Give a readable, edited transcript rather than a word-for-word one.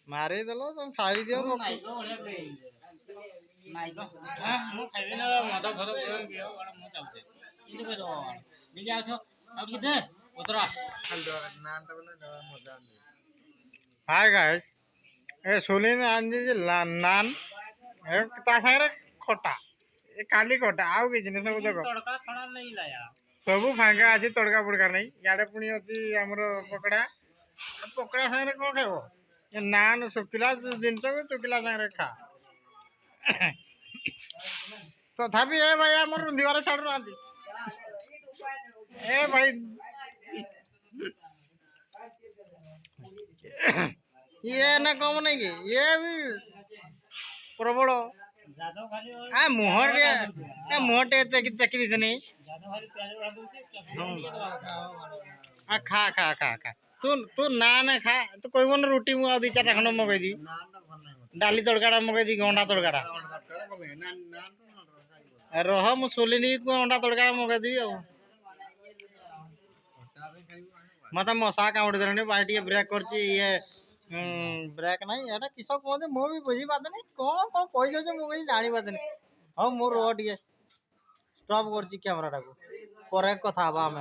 मारे देलो तुम खाई दियो ନାଇଁ ତ ବଢିଆ ନାଇଁ ତ ମୁଁ ଖାଇବି ନା ମଦ ଫଦ ପିଅ ମୁଁ ଚାହୁଁଛି କିନ୍ତୁ କହିଦବ ନିଜେ ଆଛ ଆଉ କି ଦେ ଉତରା हाय गाइस ए सोली ने आन दी नान ए ता सागरे खटा ए काली खटा आउ कि जिने सब देखो तड़का खड़ा नहीं लाया सबू फांका अछि तड़का पुड़का नहीं याडे पुनी अछि हमरो पकड़ा पकड़ा सागरे को खाइबो ये नान सुकिला दिन को सुकिला सागरे खा तथापि ए भाई हमर रुंदिवारे छाडु नांदी ए भाई ये ना कम नहीं कि ये भी प्रबल जादव खाली आ मुहटे देखी दी नहीं जादव खाली प्याज बढ़ा दूचे कैप्सिकम के दवा आ खा खा खा खा तू तू नान खा तू कोई मन रोटी मुआ दी चार खंड मगई दी डाली तड़काटा मगई दी अंडा तड़काटा रह मु सोलिनी को अंडा तड़काटा मगई दी आ मत मशा कामुड़ी देनी भाई टे ब्रेक कर ये ब्रेक नहीं एटा किस कहते मु भी बुझी पाते नहीं कौन कौन कही मुझे जानी पाते नहीं हाँ मोर टे स्टॉप कर कैमेरा टाक पर कथा आम